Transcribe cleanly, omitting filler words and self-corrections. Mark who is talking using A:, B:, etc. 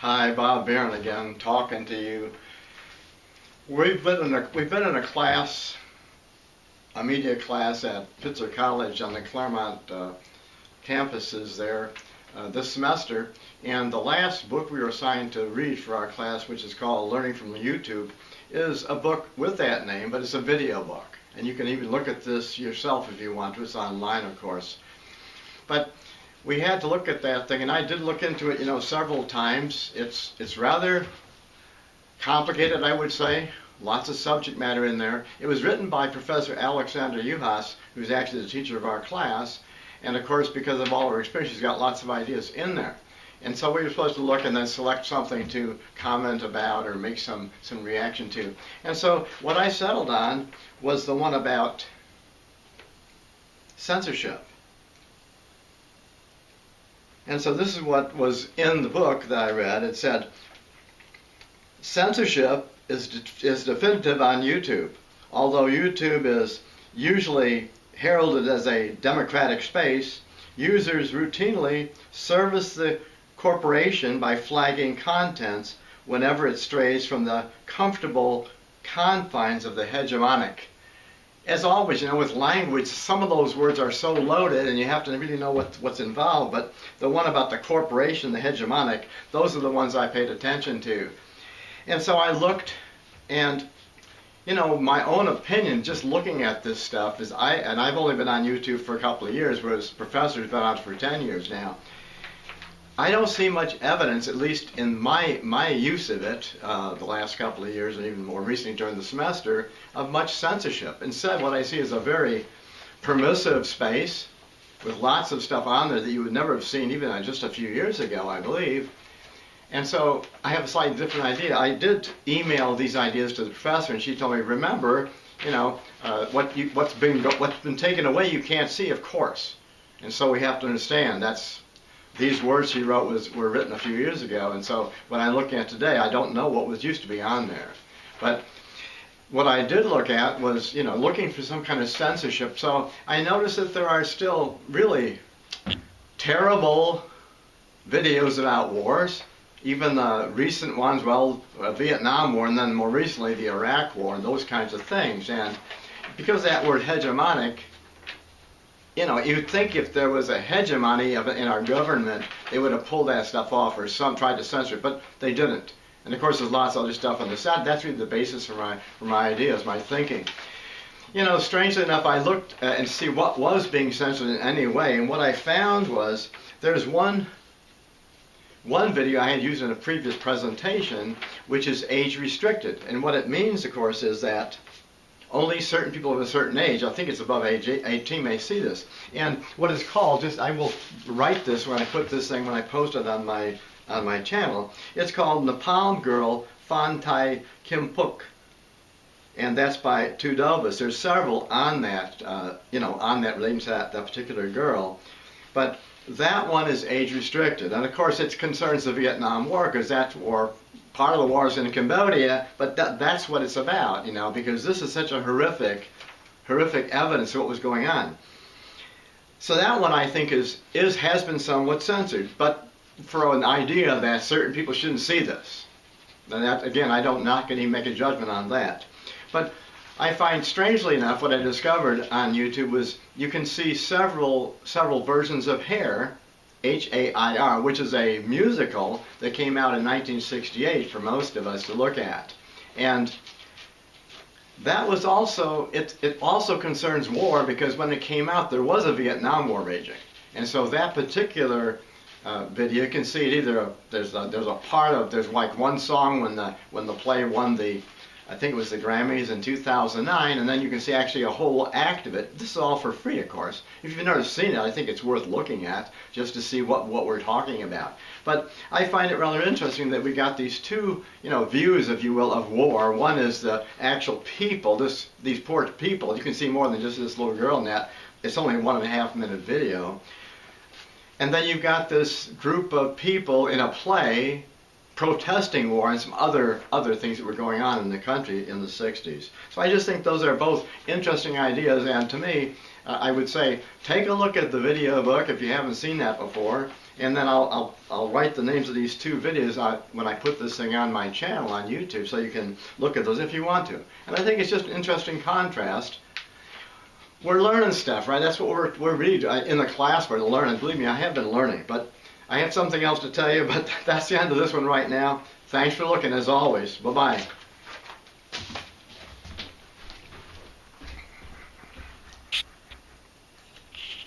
A: Hi, Bob Barron again, talking to you. We've been in a class, a media class at Pitzer College on the Claremont campuses there this semester, and the last book we were assigned to read for our class, which is called Learning from YouTube, is a book with that name, but it's a video book, and you can even look at this yourself if you want to. It's online, of course, but we had to look at that thing, and I did look into it, several times. It's rather complicated, I would say. Lots of subject matter in there. It was written by Professor Alexandra Juhasz, who's actually the teacher of our class, and of course, because of all of her experience, she's got lots of ideas in there. And so we were supposed to look and then select something to comment about or make some reaction to. And so what I settled on was the one about censorship. And so this is what was in the book that I read. It said, censorship is definitive on YouTube. Although YouTube is usually heralded as a democratic space, users routinely service the corporation by flagging contents whenever it strays from the comfortable confines of the hegemonic. As always, with language, some of those words are so loaded and you have to really know what's involved, but the one about the corporation, the hegemonic, those are the ones I paid attention to. And so I looked, and my own opinion, just looking at this stuff, is I've only been on YouTube for a couple of years, whereas professors been on for 10 years now. I don't see much evidence, at least in my use of it, the last couple of years and even more recently during the semester, of much censorship. Instead, what I see is a very permissive space with lots of stuff on there that you would never have seen even just a few years ago, I believe. And so I have a slightly different idea. I did email these ideas to the professor, and she told me, remember, what's been taken away you can't see, of course. And so we have to understand these words she wrote were written a few years ago, and so when I look at today, I don't know what was used to be on there. But what I did look at was, looking for some kind of censorship. So I noticed that there are still really terrible videos about wars, even the recent ones, Vietnam War, and then more recently the Iraq War, and those kinds of things. And because that word hegemonic, you'd think if there was a hegemony in our government, they would have pulled that stuff off or tried to censor it, but they didn't. And of course, there's lots of other stuff on the side. That's really the basis for my ideas, my thinking. Strangely enough, I looked and see what was being censored in any way, and what I found was there's one video I had used in a previous presentation, which is age restricted. And what it means, of course, is that only certain people of a certain age, I think it's above age 18, may see this. And what it's called, I will write this when I post it on my channel. It's called Napalm Girl Phan Thai Kim Phuc. And that's by Tu Dovas. There's several on that, relating to that particular girl. But that one is age restricted. And of course it concerns the Vietnam War, because that war, part of the war is in Cambodia, but that's what it's about, because this is such a horrific evidence of what was going on. So that one I think has been somewhat censored, but for an idea that certain people shouldn't see this. And that, again, I don't knock and even make a judgment on that. But I find, strangely enough, what I discovered on YouTube was you can see several versions of Hair, H-A-I-R, which is a musical that came out in 1968 for most of us to look at. And that was also, it also concerns war, because when it came out there was a Vietnam War raging. And so that particular video, you can see it either, there's like one song when the play won I think it was the Grammys in 2009, and then you can see actually a whole act of it. This is all for free, of course. If you've never seen it, I think it's worth looking at just to see what we're talking about. But I find it rather interesting that we got these two, views, if you will, of war. One is the actual people, these poor people. You can see more than just this little girl in that. It's only a 1.5-minute video. And then you've got this group of people in a play protesting war and some other things that were going on in the country in the 60s. So I just think those are both interesting ideas, and to me, I would say take a look at the video book if you haven't seen that before, and then I'll write the names of these 2 videos when I put this thing on my channel on YouTube, so you can look at those if you want to. And I think it's just an interesting contrast. We're learning stuff, right? That's what we're really in the class. We're learning. Believe me, I have been learning, but I have something else to tell you. But that's the end of this one right now. Thanks for looking, as always. Bye bye.